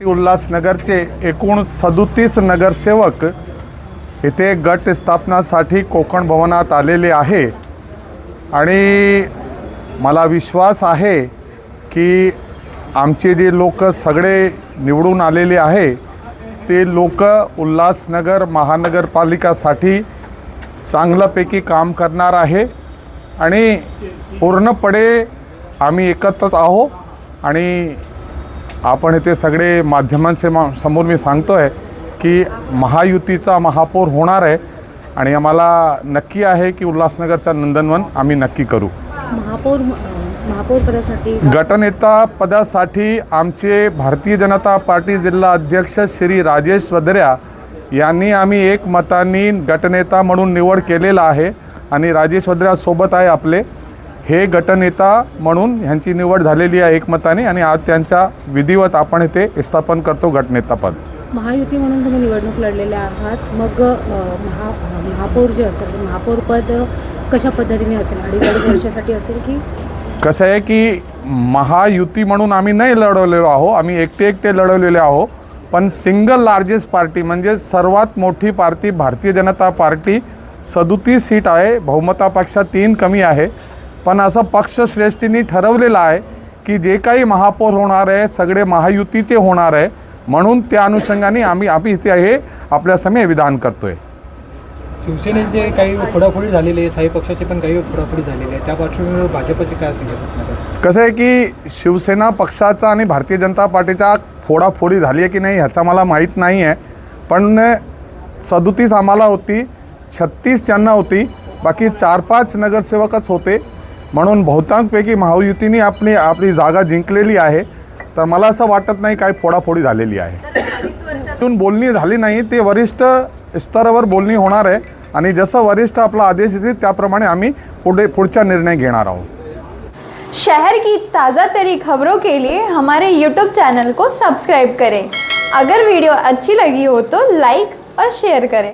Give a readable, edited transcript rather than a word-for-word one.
उल्हासनगरचे एकूण 37 नगरसेवक इथे गट स्थापनासाठी कोकण भवनात आलेले आहे आणि मला विश्वास आहे की आमचे जे लोक सगळे निवडून आलेले आहे ते लोक उल्हासनगर महानगरपालिकासाठी चांगल्यापैकी काम करणार आहे आणि पूर्णपणे आम्ही एकत्र आहोत आणि आपण इथे सगळे माध्यमांचे समोर मी सांगतो आहे की महायुतीचा महापौर होणार आहे आणि आम्हाला नक्की आहे की उल्हासनगरचा नंदनवन आम्ही नक्की करू। महापौर पदासाठी गटनेता पदासाठी आमचे भारतीय जनता पार्टी जिल्हा अध्यक्ष श्री राजेश वद्र्या यांनी आम्ही एक मतांनी गटनेता म्हणून निवड केलेला आहे आणि राजेश वद्र्या सोबत आहे आपले हे गटनेता म्हणून ह्यांची निवड झालेली आहे एकमताने आणि आज त्यांच्या विधिवत आपण इथे स्थापन करतो गटनेता पद। महायुती म्हणून तुम्ही निवडणूक लढलेले आहात, मग महापौर जे असेल महापौर पद कशा पद्धतीने असेल? 2.5 वर्षासाठी असेल की कसं आहे की महायुती म्हणून आम्ही नाही लढवलेलो आहो, आम्ही एकटे लढवलेले आहो, पण सिंगल लार्जेस्ट पार्टी म्हणजे सर्वात मोठी party Bharatiya Janata party 37 seat आहे, बहुमतापेक्षा 3 कमी आहे, पण असं पक्षश्रेष्ठींनी ठरवलेलं आहे की जे काही महापौर होणार आहे सगळे महायुतीचे होणार आहे म्हणून त्या अनुषंगाने आम्ही इथे हे आपल्यासमोर विधान करतोय। शिवसेनेचे काही फोडाफोडी झालेली आहे, साई पक्षाचे पण काही फोडाफोडी झालेली आहे, त्या पार्श्वभूमीवर भाजपचे काय संकेत असणार आहे? कसं आहे की शिवसेना पक्षाचा आणि भारतीय जनता पार्टीचा फोडाफोडी झाली आहे की नाही ह्याचा मला माहीत नाही आहे, पण 37 आम्हाला होती, 36 त्यांना होती, बाकी 4-5 नगरसेवकच होते म्हणून बहुतांशपैकी महायुतीने आपली जागा जिंकलेली आहे, तर मला असं वाटत नाही काही फोडाफोडी झालेली आहे। बोलणी झाली नाही, ते वरिष्ठ स्तरावर बोलणी होणार आहे आणि जसं वरिष्ठ आपला आदेश देतील त्याप्रमाणे आम्ही पुढचा निर्णय घेणार आहोत। शहर की ताज़ा तरी खबरों के लिए हमारे YouTube चैनल को सब्सक्राइब करें। अगर वीडियो अच्छी लगी हो तो लाइक और शेयर करें।